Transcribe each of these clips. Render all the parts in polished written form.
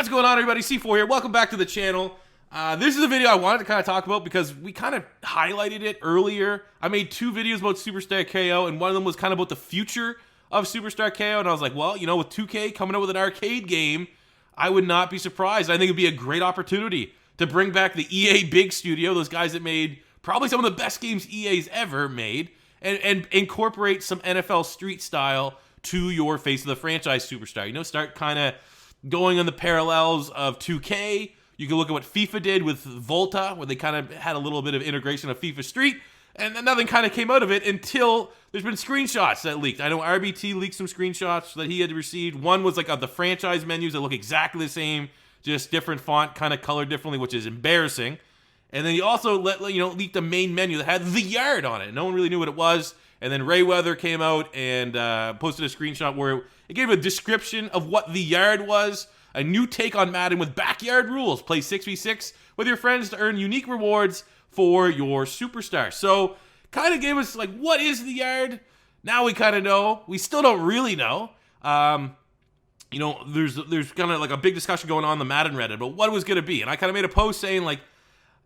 What's going on, everybody? C4 here. Welcome back to the channel. This is a video I wanted to kind of talk about because we kind of highlighted it earlier. I made two videos about Superstar KO, and one of them was kind of about the future of Superstar KO, and I was like, well, you know, with 2K coming out with an arcade game, I would not be surprised. I think it'd be a great opportunity to bring back the EA Big Studio, those guys that made probably some of the best games EA's ever made, and incorporate some NFL Street style to your face of the franchise Superstar. You know, start kind of going on the parallels of 2K. You can look at what FIFA did with Volta, where they kind of had a little bit of integration of FIFA Street, and then nothing kind of came out of it until there's been screenshots that leaked. I know RBT leaked some screenshots that he had received. One was like of the franchise menus that look exactly the same, just different font, kind of colored differently, which is embarrassing. And then he also leaked a main menu that had the yard on it. No one really knew what it was. And then Rayweather came out and posted a screenshot where it gave a description of what the yard was. A new take on Madden with backyard rules. Play 6v6 with your friends to earn unique rewards for your superstar. So, kind of gave us, like, what is the yard? Now we kind of know. We still don't really know. You know, there's kind of like a big discussion going on the Madden Reddit about what it was going to be. And I kind of made a post saying, like,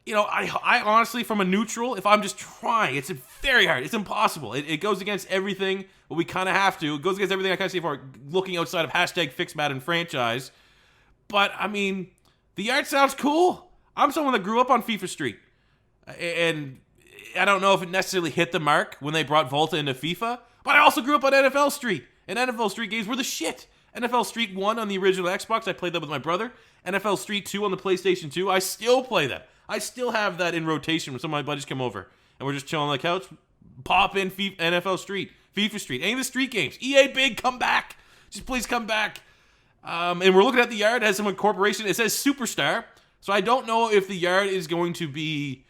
you know, I honestly, from a neutral, if I'm just trying, it's very hard. It's impossible. It goes against everything, but we kind of have to. It goes against everything I kind of say for looking outside of hashtag Fix Madden Franchise. But, I mean, the yard sounds cool. I'm someone that grew up on FIFA Street. And I don't know if it necessarily hit the mark when they brought Volta into FIFA, but I also grew up on NFL Street. And NFL Street games were the shit. NFL Street 1 on the original Xbox, I played that with my brother. NFL Street 2 on the PlayStation 2, I still play that. I still have that in rotation when some of my buddies come over and we're just chilling on the couch. Pop in NFL Street, FIFA Street, any of the street games. EA Big, come back. Just please come back. And we're looking at the yard. It has some incorporation. It says Superstar. So I don't know if the yard is going to be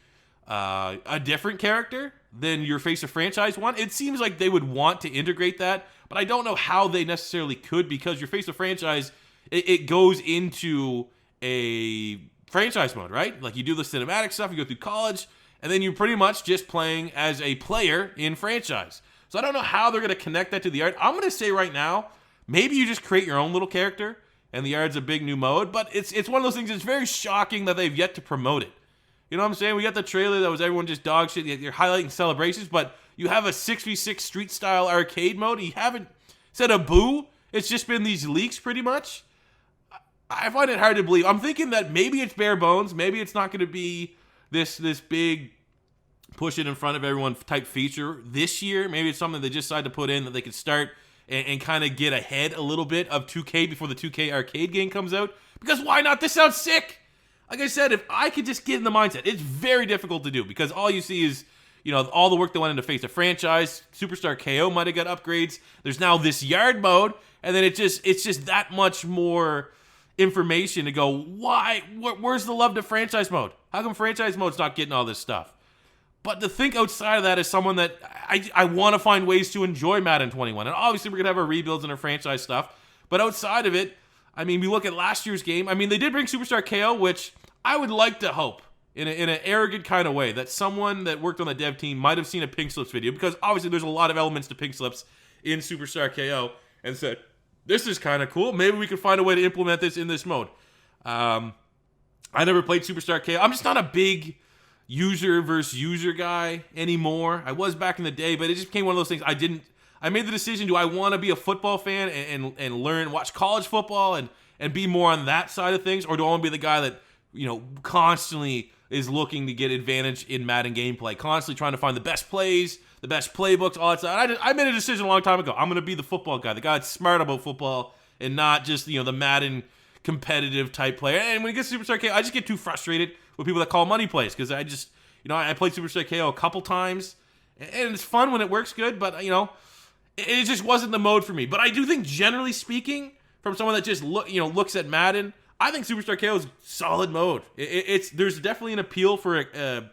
a different character than your face of franchise one. It seems like they would want to integrate that, but I don't know how they necessarily could, because your face of franchise, it goes into a franchise mode, right? Like, you do the cinematic stuff, you go through college, and then you're pretty much just playing as a player in franchise. So I don't know how they're going to connect that to the yard. I'm going to say right now, maybe you just create your own little character, and the yard's a big new mode, but it's one of those things that's very shocking that they've yet to promote it. You know what I'm saying? We got the trailer that was everyone just dog shit. You're highlighting celebrations, but you have a 6v6 street-style arcade mode. You haven't said a boo. It's just been these leaks, pretty much. I find it hard to believe. I'm thinking that maybe it's bare bones. Maybe it's not going to be this big push it in front of everyone type feature this year. Maybe it's something they just decided to put in that they could start and kind of get ahead a little bit of 2K before the 2K arcade game comes out. Because why not? This sounds sick. Like I said, if I could just get in the mindset, it's very difficult to do because all you see is, you know, all the work that went into face a franchise. Superstar KO might have got upgrades. There's now this yard mode, and then it's just that much more information to go, why? Where's the love to franchise mode? How come franchise mode's not getting all this stuff? But to think outside of that is someone that I want to find ways to enjoy Madden 21. And obviously we're going to have our rebuilds and our franchise stuff. But outside of it, I mean, we look at last year's game. I mean, they did bring Superstar KO, which I would like to hope in an arrogant kind of way that someone that worked on the dev team might have seen a Pink Slips video, because obviously there's a lot of elements to Pink Slips in Superstar KO, and said, this is kind of cool. Maybe we can find a way to implement this in this mode. I never played Superstar KO. I'm just not a big user versus user guy anymore. I was back in the day, but it just became one of those things. I made the decision, do I want to be a football fan and learn, watch college football and be more on that side of things? Or do I want to be the guy that, you know, constantly is looking to get advantage in Madden gameplay, constantly trying to find the best plays, the best playbooks, all that stuff? I made a decision a long time ago. I'm going to be the football guy, the guy that's smart about football and not just, you know, the Madden competitive type player. And when it gets Superstar KO, I just get too frustrated with people that call money plays, because I just, you know, I played Superstar KO a couple times, and it's fun when it works good, but, you know, it just wasn't the mode for me. But I do think, generally speaking, from someone that just looks at Madden, I think Superstar KO is solid mode. There's definitely an appeal for a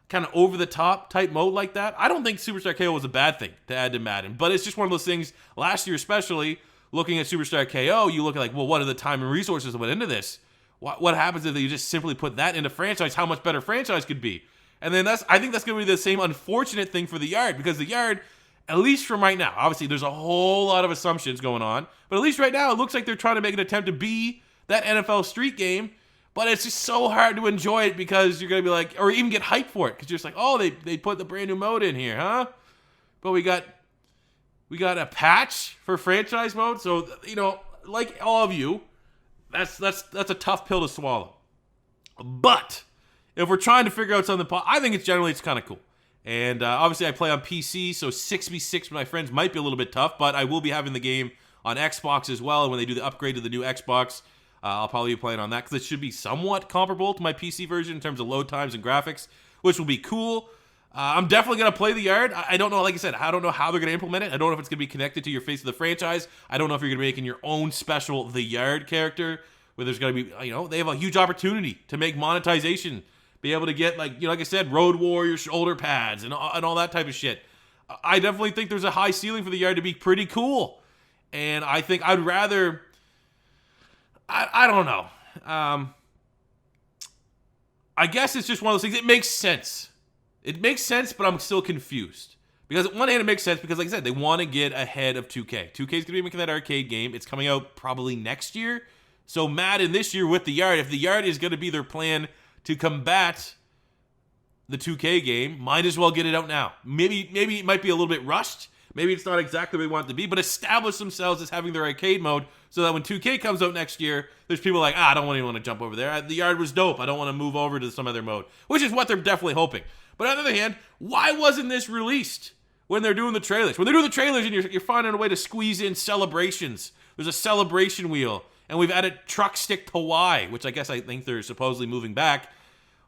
kind of over-the-top type mode like that. I don't think Superstar KO was a bad thing to add to Madden, but it's just one of those things, last year especially, looking at Superstar KO, you look at, like, well, what are the time and resources that went into this? What happens if you just simply put that into franchise? How much better franchise could be? And then I think that's going to be the same unfortunate thing for the yard, because the yard, at least from right now, obviously there's a whole lot of assumptions going on, but at least right now it looks like they're trying to make an attempt to be that NFL Street game, but it's just so hard to enjoy it because you're going to be like, or even get hyped for it because you're just like, oh, they put the brand new mode in here, huh? But we got a patch for franchise mode, so, you know, like all of you, that's a tough pill to swallow. But if we're trying to figure out something, I think it's kind of cool. And obviously I play on PC, so 6v6 with my friends might be a little bit tough, but I will be having the game on Xbox as well. And when they do the upgrade to the new Xbox, I'll probably be playing on that because it should be somewhat comparable to my PC version in terms of load times and graphics, which will be cool. I'm definitely going to play the yard. I don't know, like I said, I don't know how they're going to implement it. I don't know if it's going to be connected to your face of the franchise. I don't know if you're going to be making your own special The Yard character, where there's going to be, you know, they have a huge opportunity to make monetization, be able to get, like, you know, like I said, Road Warrior shoulder pads and all that type of shit. I definitely think there's a high ceiling for the yard to be pretty cool. And I think I'd rather, I don't know. I guess it's just one of those things. It makes sense. It makes sense, but I'm still confused. Because on one hand, it makes sense because, like I said, they want to get ahead of 2K. 2K is going to be making that arcade game. It's coming out probably next year. So Madden this year with the yard, if the yard is going to be their plan to combat the 2K game, might as well get it out now. Maybe it might be a little bit rushed. Maybe it's not exactly what they want it to be, but establish themselves as having their arcade mode so that when 2K comes out next year, there's people like, I don't even want to jump over there. The yard was dope. I don't want to move over to some other mode, which is what they're definitely hoping. But on the other hand, why wasn't this released when they're doing the trailers? When they're doing the trailers and you're finding a way to squeeze in celebrations. There's a celebration wheel, and we've added Truck Stick Hawaii, which I think they're supposedly moving back.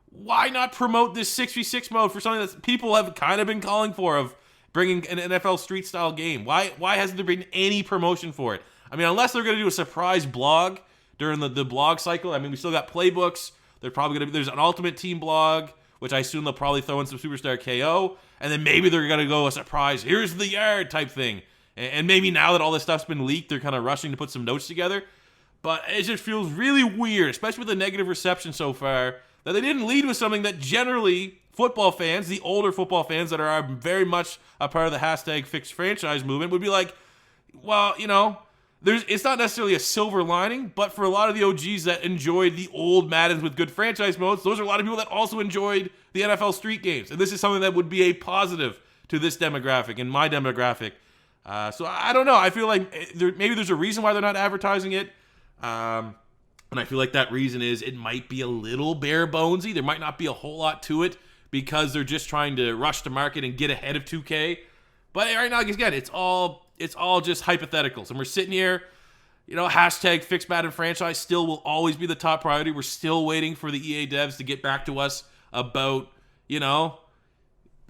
Why not promote this 6v6 mode for something that people have kind of been calling for, of bringing an NFL Street style game? Why hasn't there been any promotion for it? I mean, unless they're going to do a surprise blog during the blog cycle. I mean, we still got playbooks. There's an Ultimate Team blog, which I assume they'll probably throw in some Superstar KO, and then maybe they're going to go a surprise, here's the yard type thing. And maybe now that all this stuff's been leaked, they're kind of rushing to put some notes together. But it just feels really weird, especially with the negative reception so far, that they didn't lead with something that generally football fans, the older football fans that are very much a part of the hashtag fixed franchise movement, would be like, well, you know, it's not necessarily a silver lining, but for a lot of the OGs that enjoyed the old Maddens with good franchise modes, those are a lot of people that also enjoyed the NFL Street games. And this is something that would be a positive to this demographic and my demographic. So I don't know. I feel like maybe there's a reason why they're not advertising it. And I feel like that reason is it might be a little bare bonesy. There might not be a whole lot to it because they're just trying to rush to market and get ahead of 2K. But right now, again, it's all just hypotheticals. And we're sitting here, you know, hashtag fixed Madden franchise still will always be the top priority. We're still waiting for the EA devs to get back to us about, you know,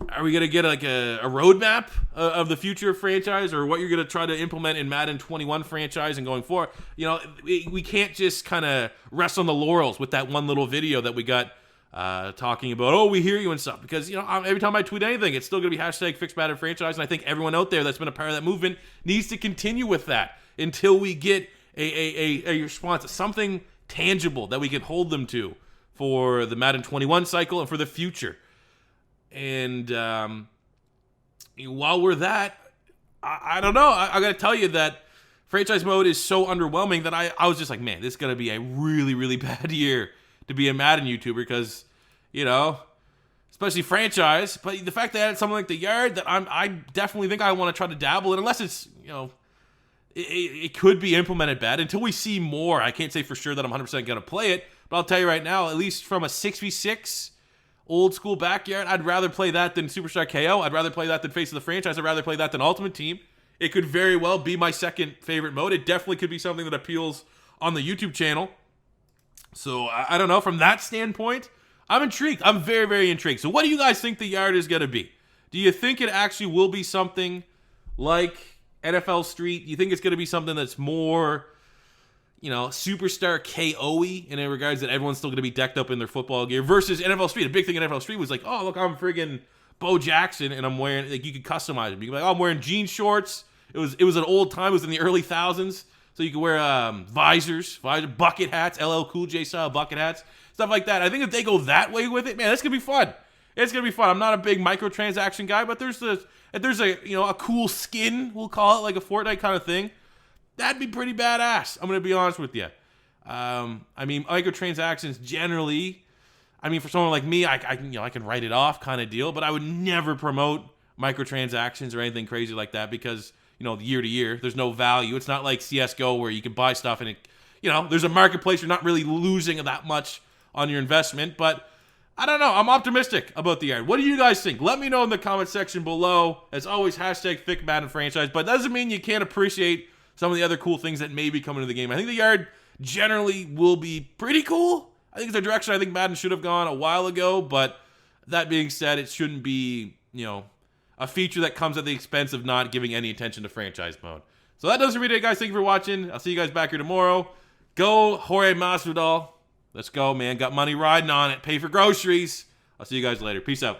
are we going to get like a roadmap of the future franchise, or what you're going to try to implement in Madden 21 franchise and going forward? You know, we can't just kind of rest on the laurels with that one little video that we got talking about, oh, we hear you and stuff. Because, you know, every time I tweet anything, it's still going to be hashtag fixed Madden franchise. And I think everyone out there that's been a part of that movement needs to continue with that until we get a response, something tangible that we can hold them to for the Madden 21 cycle and for the future. And while we're that, I don't know. I got to tell you that franchise mode is so underwhelming that I was just like, man, this is going to be a really, really bad year to be a Madden YouTuber because, you know, especially franchise. But the fact that I added something like the yard, that I definitely think I want to try to dabble in, unless it's, you know, it could be implemented bad. Until we see more, I can't say for sure that I'm 100% going to play it. But I'll tell you right now, at least from a 6v6 old school backyard, I'd rather play that than Superstar KO. I'd rather play that than Face of the Franchise. I'd rather play that than Ultimate Team. It could very well be my second favorite mode. It definitely could be something that appeals on the YouTube channel. So I don't know. From that standpoint, I'm intrigued. I'm very, very intrigued. So what do you guys think the yard is going to be? Do you think it actually will be something like NFL Street? Do you think it's going to be something that's more, you know, Superstar KO-y in regards that everyone's still going to be decked up in their football gear versus NFL Street? A big thing in NFL Street was like, oh, look, I'm friggin' Bo Jackson and I'm wearing, like, you could customize them. You can be like, oh, I'm wearing jean shorts. It was an old time. It was in the early thousands. So you could wear visors, bucket hats, LL Cool J style bucket hats, stuff like that. I think if they go that way with it, man, that's gonna be fun. It's gonna be fun. I'm not a big microtransaction guy, but if there's a cool skin, we'll call it, like a Fortnite kind of thing, that'd be pretty badass. I'm gonna be honest with you. I mean, microtransactions generally, I mean, for someone like me, I can write it off kind of deal, but I would never promote microtransactions or anything crazy like that because, year to year, there's no value. It's not like CSGO where you can buy stuff and there's a marketplace. You're not really losing that much on your investment, but I don't know. I'm optimistic about the Yard. What do you guys think? Let me know in the comment section below. As always, hashtag Thick Madden franchise, but doesn't mean you can't appreciate some of the other cool things that may be coming to the game. I think the Yard generally will be pretty cool. I think it's a direction I think Madden should have gone a while ago, but that being said, it shouldn't be, a feature that comes at the expense of not giving any attention to franchise mode. So that does it for me today, guys. Thank you for watching. I'll see you guys back here tomorrow. Go Jorge Masvidal. Let's go, man. Got money riding on it. Pay for groceries. I'll see you guys later. Peace out.